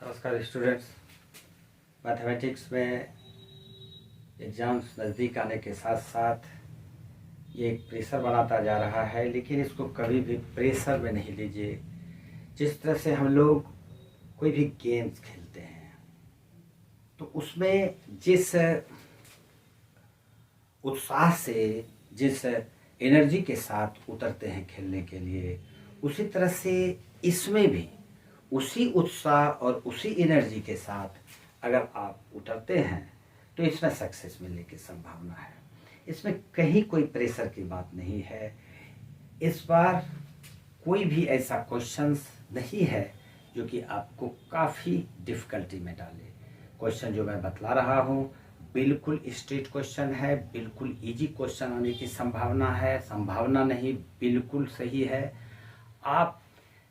नमस्कार students. Mathematics में exams नज़दीक आने के साथ साथ ये एक प्रेशर बनाता जा रहा है, लेकिन इसको कभी भी प्रेशर में नहीं लीजिए। जिस तरह से हम लोग कोई भी गेम्स खेलते हैं तो उसमें जिस उत्साह से, जिस एनर्जी के साथ उतरते हैं खेलने के लिए, उसी तरह से इसमें भी उसी उत्साह और उसी एनर्जी के साथ अगर आप उतरते हैं तो इसमें सक्सेस मिलने की संभावना है। इसमें कहीं कोई प्रेशर की बात नहीं है। इस बार कोई भी ऐसा क्वेश्चंस नहीं है जो कि आपको काफ़ी डिफ़िकल्टी में डाले। क्वेश्चन जो मैं बतला रहा हूँ बिल्कुल स्ट्रेट क्वेश्चन है, बिल्कुल इजी क्वेश्चन आने की संभावना है। संभावना नहीं, बिल्कुल सही है। आप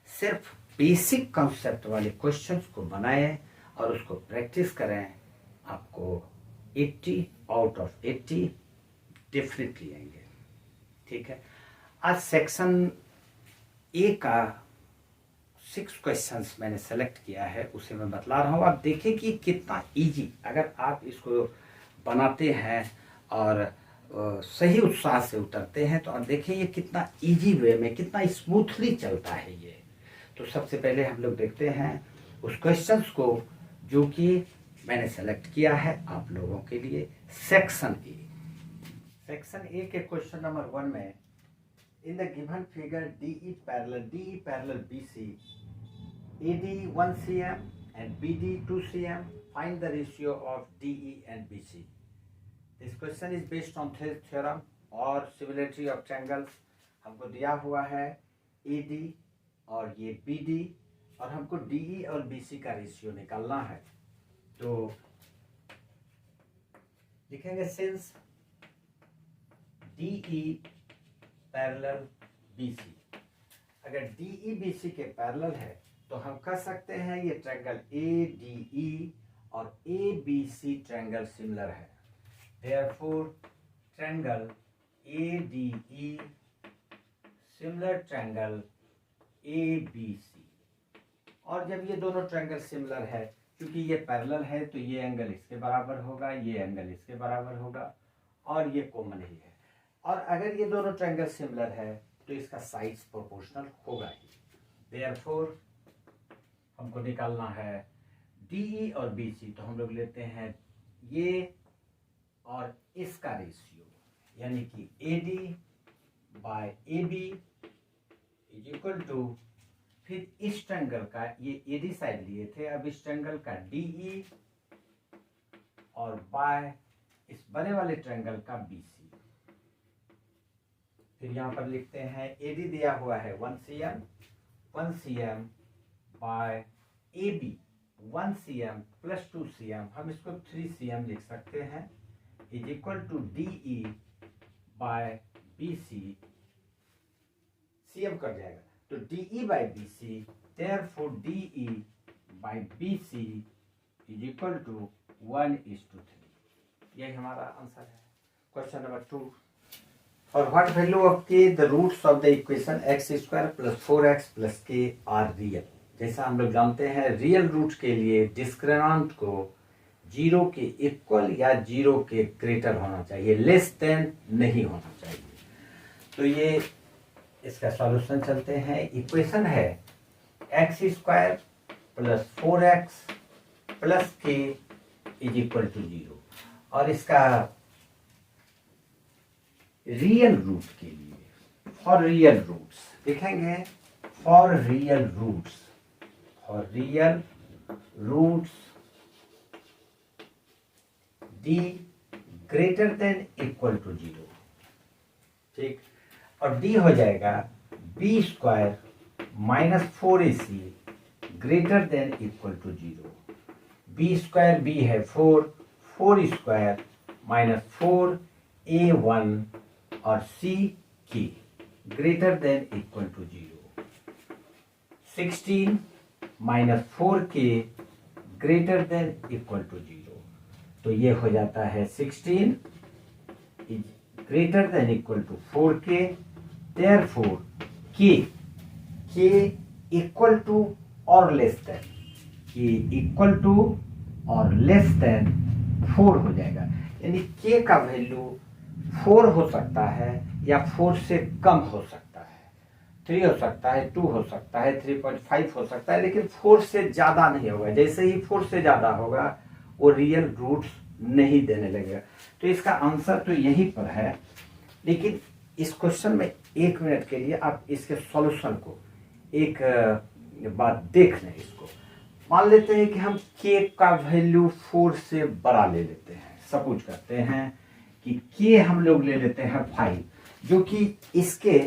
सिर्फ बेसिक कॉन्सेप्ट वाले क्वेश्चंस को बनाएं और उसको प्रैक्टिस करें, आपको 80 आउट ऑफ 80 डेफिनेटली आएंगे। ठीक है, आज सेक्शन ए का 6 क्वेश्चंस मैंने सेलेक्ट किया है, उसे मैं बतला रहा हूँ। आप देखें कि कितना इजी, अगर आप इसको बनाते हैं और सही उत्साह से उतरते हैं तो आप देखें ये कितना इजी वे में, कितना स्मूथली चलता है ये। तो सबसे पहले हम लोग देखते हैं उस क्वेश्चंस को जो कि मैंने सेलेक्ट किया है आप लोगों के लिए। सेक्शन ए के क्वेश्चन नंबर 1 में, in the given figure DE parallel BC, AD 1 cm and BD 2 cm, find the ratio of DE and BC. This question is based on theorem और similarity of triangles। हमको दिया हुआ है AD और ये BD और हमको DE और BC का रेशियो निकालना है। तो लिखेंगे सिंस DE पैरेलल BC। अगर DE BC के पैरेलल है तो हम कह सकते हैं ये ट्रायंगल ADE और ABC ट्रायंगल सिमिलर है। Therefore, triangle ADE similar triangle ABC। और जब ये दोनों ट्रायंगल सिमिलर है, क्योंकि ये पैरेलल है तो ये एंगल इसके बराबर होगा, ये एंगल इसके बराबर होगा और ये कॉमन ही है। और अगर ये दोनों ट्रायंगल सिमिलर है तो इसका साइज प्रोपोर्शनल होगा ही। Therefore, हमको निकालना है DE और BC। तो हम लोग लेते हैं ये और इसका रेशियो, यानी कि AD by AB is equal to, फिर इस ट्रायंगल का, ये AD साइड लिए थे, अब इस ट्रायंगल का DE और बाय इस बड़े वाले ट्रायंगल का BC। फिर यहां पर लिखते हैं AD दिया हुआ है 1 cm by AB 1 cm plus 2 cm, हम इसको 3 cm लिख सकते हैं, is equal to DE by BC। CM cut जाएगा तो DE by BC, therefore DE by BC is equal to 1:3। यही हमारा आंसर है। Question number 2, for what value of k the roots of the equation x² plus 4x plus k are real. जैसा हम लोग जानते हैं रियल रूट के लिए डिस्क्रिमिनेंट को 0 के इक्वल या 0 के ग्रेटर होना चाहिए, लेस देन नहीं होना चाहिए। तो ये इसका सॉल्यूशन चलते हैं। इक्वेशन है x² plus 4x plus k is equal to 0 और इसका रियल रूट के लिए, फॉर रियल रूट्स लिखेंगे, for real roots D greater than equal to 0। ठीक, और D हो जाएगा B² minus 4AC greater than equal to 0। B² B है 4² माइनस 4A1 और C K greater than equal to 0। 16 minus 4K greater than equal to 0। तो ये हो जाता है 16 is greater than equal to 4K, therefore K equal to और less than कि equal to और लेस देन 4 हो जाएगा, यानी k का वैल्यू 4 हो सकता है या 4 से कम हो सकता है, 3 हो सकता है, 2 हो सकता है, 3.5 हो सकता है, लेकिन 4 से ज़्यादा नहीं होगा। जैसे ही 4 से ज़्यादा होगा वो रियल रूट्स नहीं देने लगेगा। तो इसका आंसर तो यहीं पर है, लेकिन इस क्वेश्चन में 1 मिनट के लिए आप इसके सॉल्यूशन को एक बात देख लें। इसको मान लेते हैं कि हम k का वैल्यू 4 से बड़ा ले लेते हैं। सपोज करते हैं कि k हम लोग ले लेते हैं 5, जो कि इसके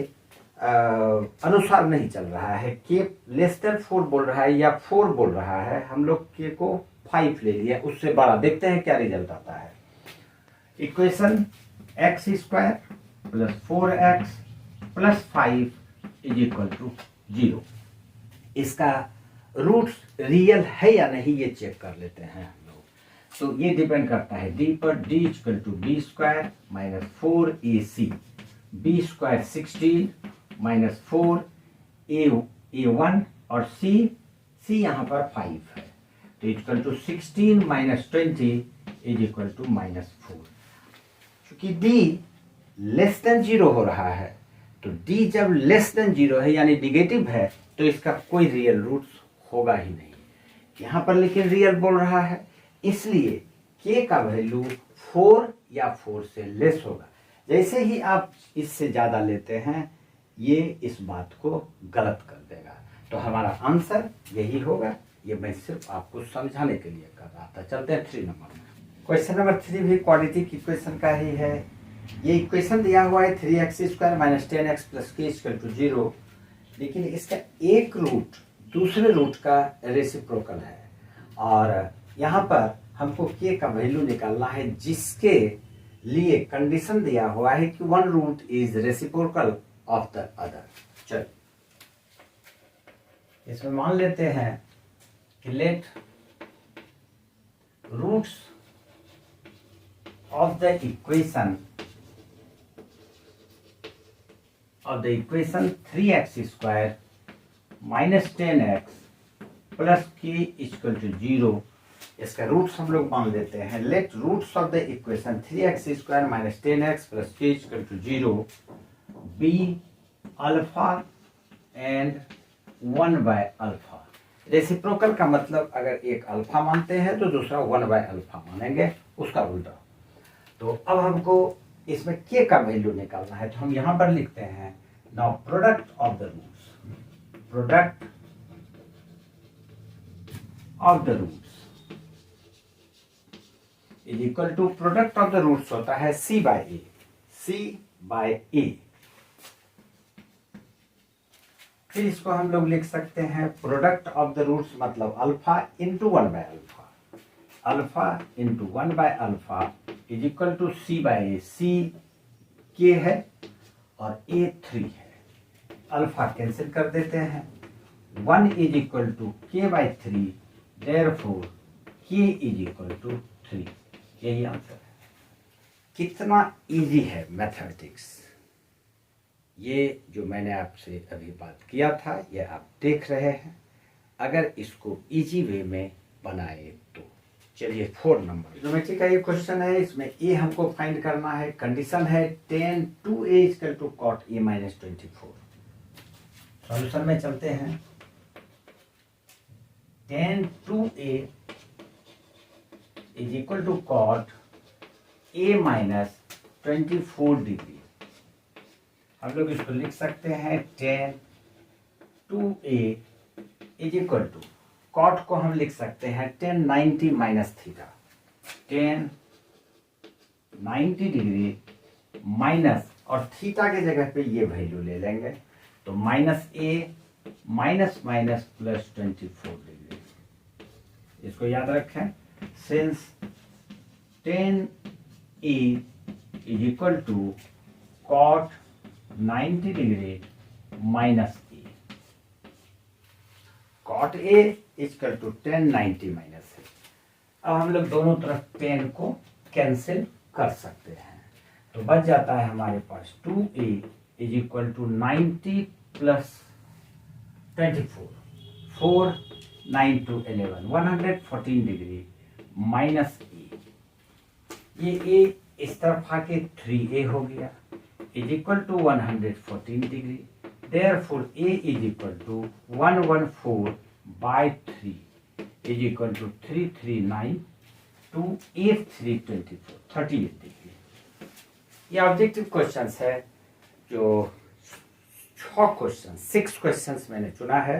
अनुसार नहीं चल रहा है। k लेस देन 4 बोल रहा है या 4 बोल रहा है, हम लोग k को 5 ले लिया, उससे बड़ा। देखते हैं क्या रिजल्ट आता है। Equation x square plus 4x plus 5 is equal to 0। इसका रूट्स रियल है या नहीं ये चेक कर लेते हैं हम लोग। तो ये डिपेंड करता है d पर। d equal to b square minus 4ac, b square 16 minus 4a1 और c यहाँ पर 5 है, तो equal to 16 minus 20 is equal to minus 4। क्योंकि d लेस देन 0 हो रहा है, तो d जब लेस देन 0 है यानी निगेटिव है, तो इसका कोई रियल रूट्स होगा ही नहीं। यहाँ पर लेकिन रियल बोल रहा है, इसलिए k का वैल्यू 4 या 4 से लेस होगा। जैसे ही आप इससे ज़्यादा लेते हैं, ये इस बात को गलत कर देगा। तो हमारा आंसर यही होगा। ये मैं सिर्फ आपको समझाने के लिए कर रहा था। चलते हैं 3 नंबर में। क्वेश्चन नंबर 3 भी क्वाड्रेटिक इक्वेशन का ही है। ये इक्वेशन दिया हुआ है 3x square minus 10x plus k equal to 0, लेकिन इसका एक रूट दूसरे रूट का रेसिप्रोकल है, और यहाँ पर हमको k का वैल्यू निकालना है, जिसके लिए कंडीशन दिया हुआ है कि one root is reciprocal of the other. चल इसमें मान लेते हैं कि let roots of the equation 3x square minus 10x plus k equal to 0। इसका रूट्स हम लोग मान लेते हैं। Let roots of the equation 3x square minus 10x plus k equal to 0 be alpha and 1 by alpha. Reciprocal का मतलब अगर एक अल्फा मानते हैं तो दूसरा 1 बाय अल्फा मानेंगे, उसका उल्टा। तो अब हमको इसमें k का वैल्यू निकालना है, तो हम यहां पर लिखते हैं now product of the roots, product of the roots is equal to product of the roots होता है c by a, c by a। फिर इसको हम लोग लिख सकते हैं प्रोडक्ट ऑफ द रूट्स मतलब alpha into 1 by alpha, alpha into 1 by alpha is equal to c by a। c k है और a 3 है, अल्फा कैंसिल कर देते हैं। 1 is equal to k by 3, therefore k is equal to 3। यही answer है। कितना इजी है मैथमेटिक्स, ये जो मैंने आपसे अभी बात किया था ये आप देख रहे हैं। अगर इसको इजी वे में बनाए तो चलिए 4 नंबर ज्योमेट्री का ये क्वेश्चन है। इसमें a हमको फाइंड करना है। कंडीशन है tan 2a equal to cot a minus 24। Solution में चलते हैं। tan 2a is equal to cot a minus 24 degree. हम लोग इसको लिख सकते हैं tan 2a is equal to cot को हम लिख सकते हैं tan 90 minus theta, tan 90 degree minus, और थीटा के जगह पे ये वैल्यू ले लेंगे, तो minus a minus minus plus 24 degree. इसको याद रखें। Since tan a is equal to cot 90 degree minus a, cot a equal to tan 90 minus a। अब हम लोग दोनों तरफ tan को कैंसिल कर सकते हैं, तो बच जाता है हमारे पास 2a is equal to 90 plus 24, 4 9 to 11, 114 degree minus a, ये ए इस तरफ आके 3a हो गया is equal to 114 degree, therefore a is equal to 114 by 3 is equal to 339 to 8324, 38 degree. ये ऑब्जेक्टिव क्वेश्चन है जो 6 क्वेश्चन मैंने चुना है।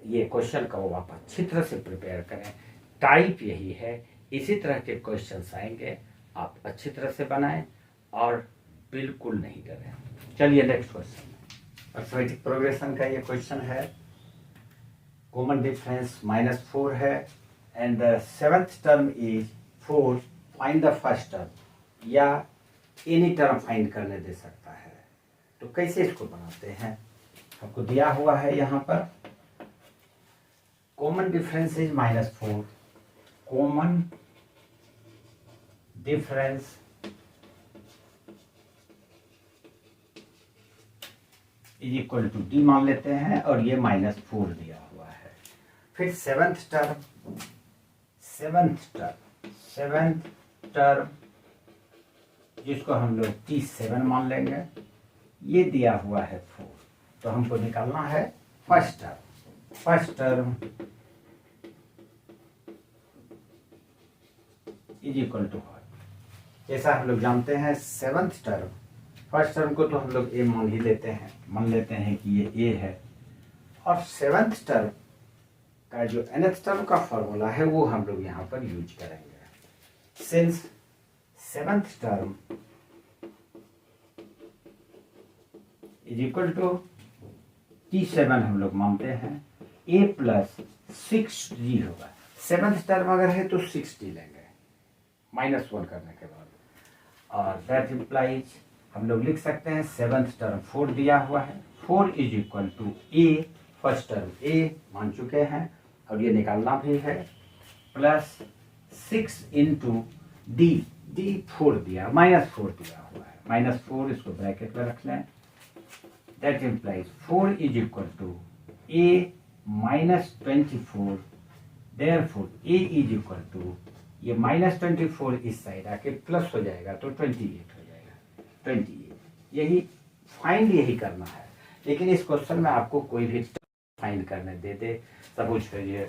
ये क्वेश्चन को आप अच्छी तरह से प्रिपेयर करें, टाइप यही है, इसी तरह के क्वेश्चंस आएंगे, आप अच्छी तरह से बनाएं और बिल्कुल नहीं डरें। चलिए नेक्स्ट क्वेश्चन, अर्थमेटिक प्रोग्रेशन का ये क्वेश्चन है। कॉमन डिफरेंस -4 है and the 7th term is 4, find the first term, या एनी टर्म फाइंड करने दे सकता है। तो कैसे इसको बनाते हैं, आपको दिया हुआ है यहाँ पर common difference is -4, common difference is equal to D मान लेते हैं और ये -4 दिया हुआ है। फिर सेवेंथ टर्म जिसको हम लोग T7 मान लेंगे, ये दिया हुआ है 4, तो हमको निकालना है first term is equal to 1। जैसा हम लोग जानते हैं फर्स्ट टर्म को तो हम लोग ए मान ही लेते हैं, मान लेते हैं कि ये ए है, और 7th टर्म का जो nth टर्म का फॉर्मूला है वो हम लोग यहाँ पर यूज करेंगे। Since 7th term is equal to T7 हम लोग मानते हैं, a प्लस 6d होगा। 7th टर्म अगर है तो 6d लेंगे -1 करने के बाद, और दैट इम्प्लाइज हम लोग लिख सकते हैं 7th टर्म 4 दिया हुआ है, 4 is equal to a, first term a मान चुके हैं और ये निकालना भी है, प्लस 6 इंटू डी, डी 4 दिया, -4 दिया हुआ है, -4 इसको ब्रैकेट में रख लें, that implies 4 is equal to a -24, therefore a is equal to, ये -24 इस साइड आके प्लस हो जाएगा तो 28 हो जाएगा, 28। यही फाइंड यही करना है, लेकिन इस क्वेश्चन में आपको कोई भी फाइंड करने दे दे, सपोज करिए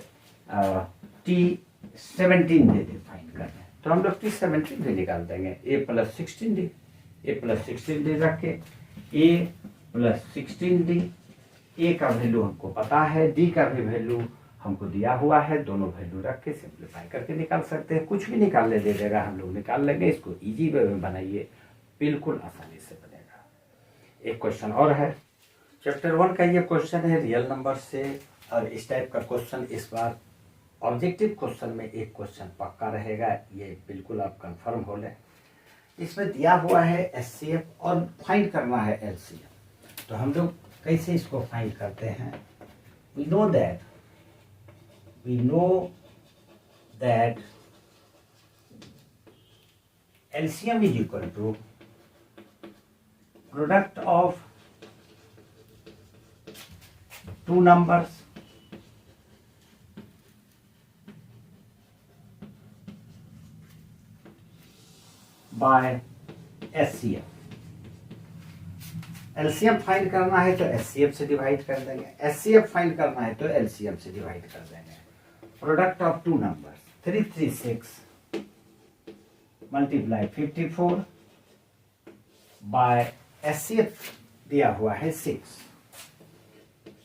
T17 दे दे फाइंड करने, तो हम लोग T17 भी निकाल देंगे, a plus 16d, a plus 16d रख के a प्लस 16d, a का वैल्यू हमको पता है, d का भी वैल्यू हमको दिया हुआ है, दोनों वैल्यू रख के सिंप्लीफाई करके निकाल सकते हैं, कुछ भी निकालने दे देगा हम लोग निकाल लेंगे। इसको इजी वे में बनाइए, बिल्कुल आसानी से बनेगा। एक क्वेश्चन और है, चैप्टर 1 का ये क्वेश्चन है रियल नंबर से, और इस टाइप का क्वेश्चन इस बार ऑब्जेक्टिव क्वेश्चन में एक क्वेश्चन पक्का रहेगा, ये बिल्कुल आप कंफर्म हो लें। इसमें दिया हुआ है HCF और फाइंड करना है LCM। तो हम लोग कैसे इसको फाइंड करते हैं, we know that LCM is equal to product of two numbers by SCF। LCM find करना है तो SCF से डिवाइड कर देंगे, SCF फाइंड करना है तो LCM से डिवाइड कर देंगे। Product of two numbers 336 multiply 54 by SCF दिया हुआ है 6,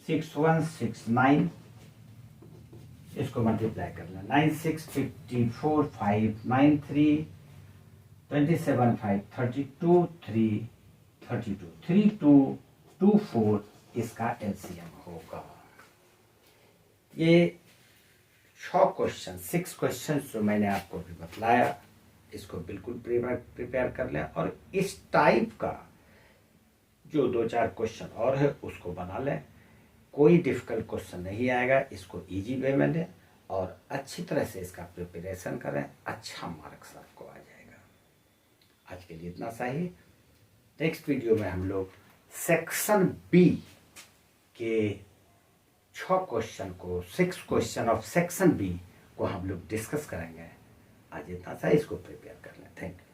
6169, इसको मल्टीप्लाई करना 96 54 5 93 27 5 32 3 32 3224 इसका LCM होगा। ये 6 क्वेश्चन जो मैंने आपको भी बतलाया, इसको बिल्कुल प्रिपेयर कर लें, और इस टाइप का जो 2-4 क्वेश्चन और है उसको बना लें, कोई डिफिकल्ट क्वेश्चन नहीं आएगा, इसको इजी वे में लें और अच्छी तरह से इसका प्रिपरेशन करें, अच्छा मार्क्स आपको आ जाएगा। आज के लिए इतना सा ही, नेक्स्ट वीडियो में हम लोग सेक्शन बी के 6 क्वेश्चन को, 6 क्वेश्चन ऑफ सेक्शन बी को हम लोग डिस्कस करेंगे। आज इतना सा, इसको प्रिपेयर कर लें। Thank you.